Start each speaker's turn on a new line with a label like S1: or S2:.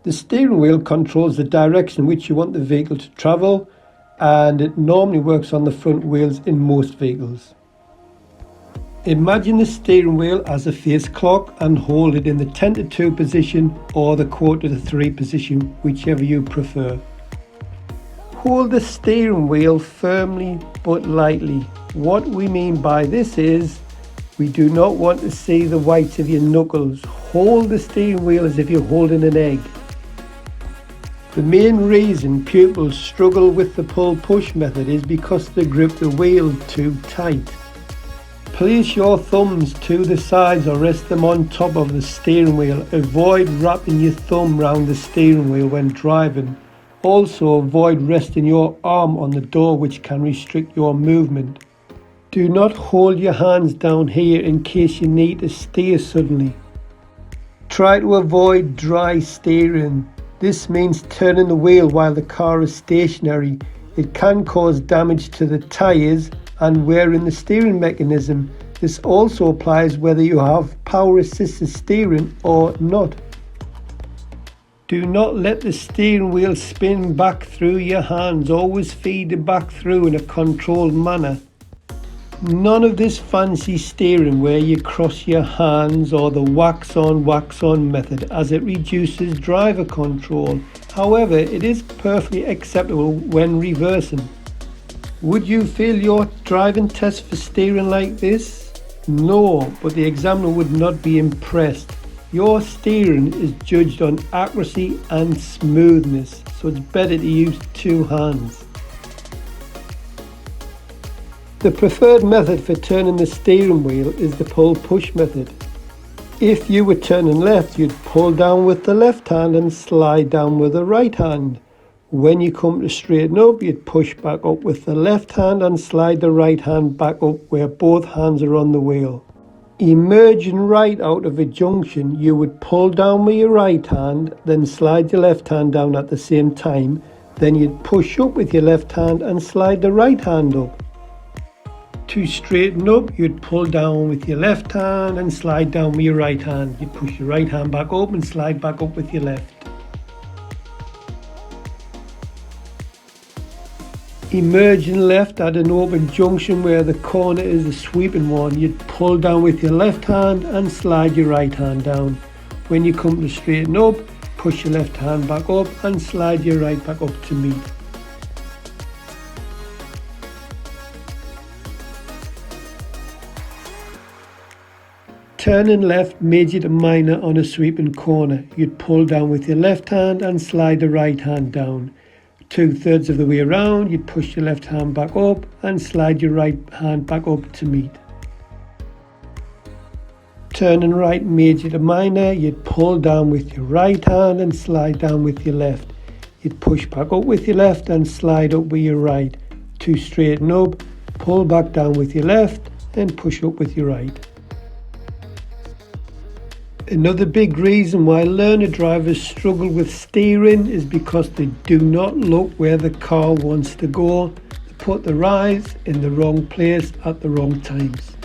S1: The steering wheel controls the direction in which you want the vehicle to travel, and it normally works on the front wheels in most vehicles. Imagine the steering wheel as a face clock and hold it in the 10 to 2 position or the 1/4 to 3 position, whichever you prefer. Hold the steering wheel firmly but lightly. What we mean by this is we do not want to see the whites of your knuckles. Hold the steering wheel as if you're holding an egg. The main reason pupils struggle with the pull-push method is because they grip the wheel too tight. Place your thumbs to the sides or rest them on top of the steering wheel. Avoid wrapping your thumb round the steering wheel when driving. Also avoid resting your arm on the door, which can restrict your movement. Do not hold your hands down here in case you need to steer suddenly. Try to avoid dry steering. This means turning the wheel while the car is stationary. It can cause damage to the tyres and wear in the steering mechanism. This also applies whether you have power assisted steering or not. Do not let the steering wheel spin back through your hands. Always feed it back through in a controlled manner. None of this fancy steering where you cross your hands or the wax on method, as it reduces driver control. However, it is perfectly acceptable when reversing. Would you fail your driving test for steering like this? No, but the examiner would not be impressed. Your steering is judged on accuracy and smoothness, so it's better to use 2 hands. The preferred method for turning the steering wheel is the pull-push method. If you were turning left, you'd pull down with the left hand and slide down with the right hand. When you come to straighten up, you'd push back up with the left hand and slide the right hand back up where both hands are on the wheel. Emerging right out of a junction, you would pull down with your right hand, then slide your left hand down at the same time. Then you'd push up with your left hand and slide the right hand up. To straighten up, you'd pull down with your left hand and slide down with your right hand. You'd push your right hand back up and slide back up with your left. Emerging left at an open junction where the corner is a sweeping one, you'd pull down with your left hand and slide your right hand down. When you come to straighten up, push your left hand back up and slide your right back up to meet. Turning left major to minor on a sweeping corner, you'd pull down with your left hand and slide the right hand down. 2/3 of the way around, you'd push your left hand back up and slide your right hand back up to meet. Turning right major to minor, you'd pull down with your right hand and slide down with your left. You'd push back up with your left and slide up with your right. To straighten up, pull back down with your left and push up with your right. Another big reason why learner drivers struggle with steering is because they do not look where the car wants to go. They put their eyes in the wrong place at the wrong times.